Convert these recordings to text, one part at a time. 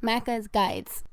Macca's Guides.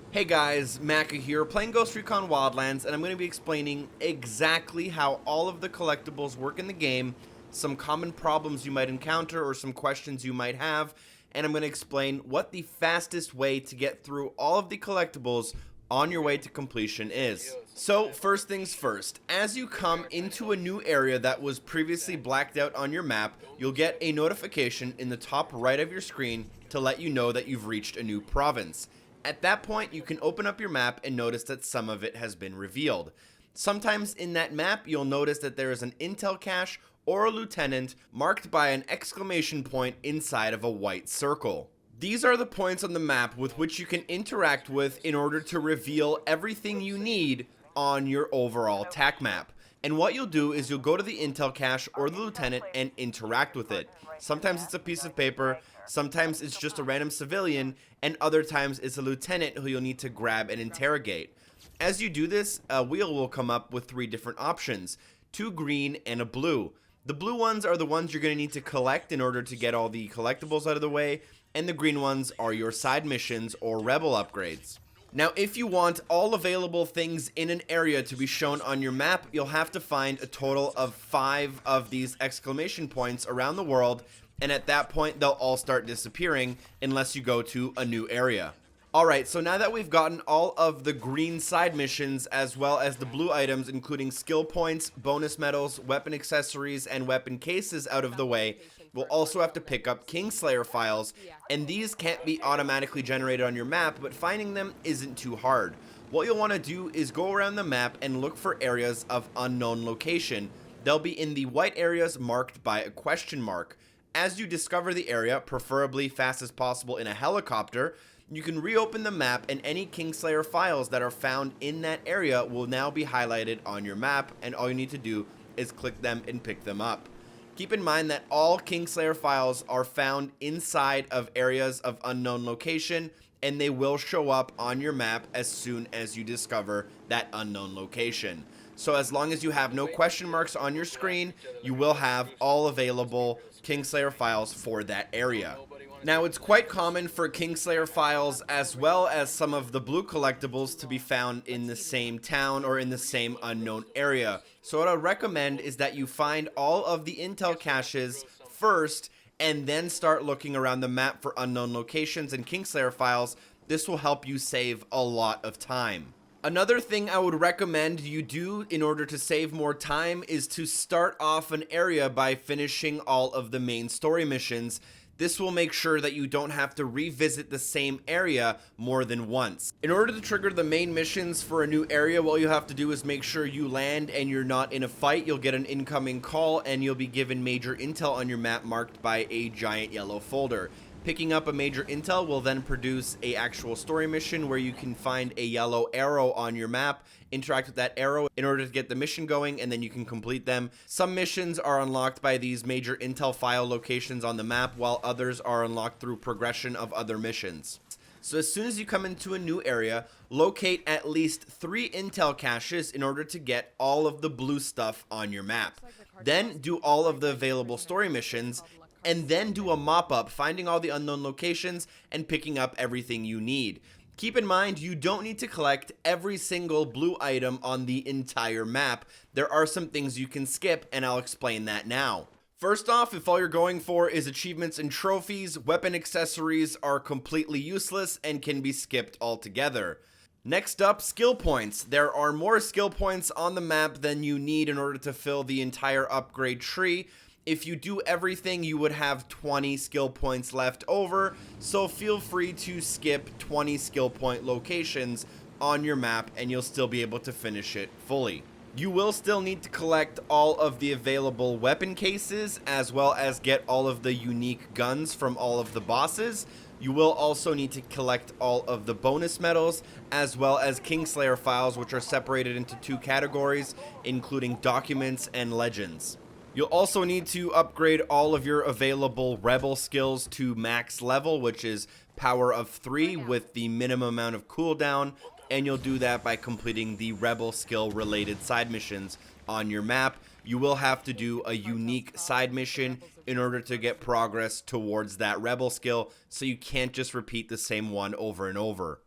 Hey guys, Macca here, playing Ghost Recon Wildlands, and I'm going to be explaining exactly how all of the collectibles work in the game, some common problems you might encounter or some questions you might have, and I'm going to explain what the fastest way to get through all of the collectibles on your way to completion is. So first things first, as you come into a new area that was previously blacked out on your map, you'll get a notification in the top right of your screen to let you know that you've reached a new province. At that point, you can open up your map and notice that some of it has been revealed. Sometimes in that map, you'll notice that there is an intel cache or a lieutenant marked by an exclamation point inside of a white circle. These are the points on the map with which you can interact with in order to reveal everything you need on your overall TAC map. And what you'll do is you'll go to the intel cache or the lieutenant and interact with it. Sometimes it's a piece of paper, sometimes it's just a random civilian, and other times it's a lieutenant who you'll need to grab and interrogate. As you do this, a wheel will come up with 3 different options, 2 green and a blue. The blue ones are the ones you're going to need to collect in order to get all the collectibles out of the way, and the green ones are your side missions or rebel upgrades. Now, if you want all available things in an area to be shown on your map, you'll have to find a total of 5 of these exclamation points around the world, and at that point, they'll all start disappearing unless you go to a new area. Alright, so now that we've gotten all of the green side missions as well as the blue items, including skill points, bonus medals, weapon accessories, and weapon cases out of the way, we'll also have to pick up Kingslayer Files, and these can't be automatically generated on your map, but finding them isn't too hard. What you'll want to do is go around the map and look for areas of unknown location. They'll be in the white areas marked by a question mark. As you discover the area, preferably fast as possible in a helicopter, you can reopen the map and any Kingslayer files that are found in that area will now be highlighted on your map, and all you need to do is click them and pick them up. Keep in mind that all Kingslayer files are found inside of areas of unknown location, and they will show up on your map as soon as you discover that unknown location. So as long as you have no question marks on your screen, you will have all available Kingslayer files for that area. Now, it's quite common for Kingslayer files as well as some of the blue collectibles to be found in the same town or in the same unknown area. So what I recommend is that you find all of the intel caches first and then start looking around the map for unknown locations and Kingslayer files. This will help you save a lot of time. Another thing I would recommend you do in order to save more time is to start off an area by finishing all of the main story missions. This will make sure that you don't have to revisit the same area more than once. In order to trigger the main missions for a new area, what you have to do is make sure you land and you're not in a fight. You'll get an incoming call and you'll be given major intel on your map marked by a giant yellow folder. Picking up a major intel will then produce a actual story mission where you can find a yellow arrow on your map, interact with that arrow in order to get the mission going, and then you can complete them. Some missions are unlocked by these major intel file locations on the map, while others are unlocked through progression of other missions. So as soon as you come into a new area, locate at least 3 intel caches in order to get all of the blue stuff on your map. Then do all of the available story missions, and then do a mop-up, finding all the unknown locations and picking up everything you need. Keep in mind, you don't need to collect every single blue item on the entire map. There are some things you can skip, and I'll explain that now. First off, if all you're going for is achievements and trophies, weapon accessories are completely useless and can be skipped altogether. Next up, skill points. There are more skill points on the map than you need in order to fill the entire upgrade tree. If you do everything, you would have 20 skill points left over, so feel free to skip 20 skill point locations on your map and you'll still be able to finish it fully. You will still need to collect all of the available weapon cases as well as get all of the unique guns from all of the bosses. You will also need to collect all of the bonus medals as well as Kingslayer files, which are separated into 2 categories, including documents and legends. You'll also need to upgrade all of your available rebel skills to max level, which is power of 3 with the minimum amount of cooldown, and you'll do that by completing the rebel skill related side missions on your map. you will have to do a unique side mission in order to get progress towards that rebel skill, so you can't just repeat the same one over and over.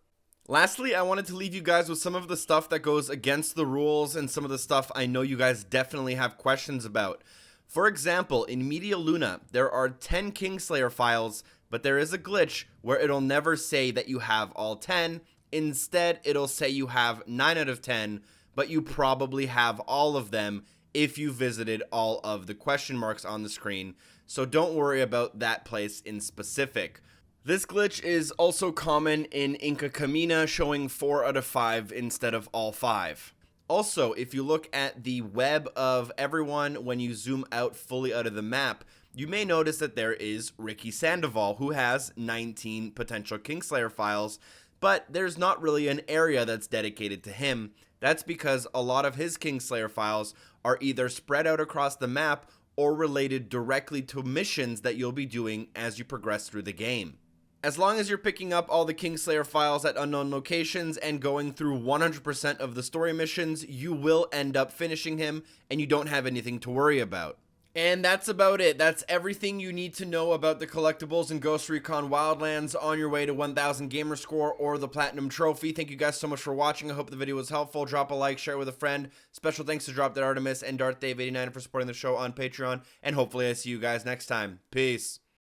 Lastly, I wanted to leave you guys with some of the stuff that goes against the rules and some of the stuff I know you guys definitely have questions about. For example, in Media Luna, there are 10 Kingslayer files, but there is a glitch where it'll never say that you have all 10. Instead, it'll say you have 9 out of 10, but you probably have all of them if you visited all of the question marks on the screen, so don't worry about that place in specific. This glitch is also common in INCA CAMINA, showing 4 out of 5 instead of all 5. Also, if you look at the web of everyone when you zoom out fully out of the map, you may notice that there is Ricky Sandoval, who has 19 potential Kingslayer files, but there's not really an area that's dedicated to him. That's because a lot of his Kingslayer files are either spread out across the map or related directly to missions that you'll be doing as you progress through the game. As long as you're picking up all the Kingslayer files at unknown locations and going through 100% of the story missions, you will end up finishing him and you don't have anything to worry about. And that's about it. That's everything you need to know about the collectibles in Ghost Recon Wildlands on your way to 1000 gamer score or the platinum trophy. Thank you guys so much for watching. I hope the video was helpful. Drop a like, share it with a friend. Special thanks to Drop Dead Artemis and Darth Dave 89 for supporting the show on Patreon. And hopefully I see you guys next time. Peace.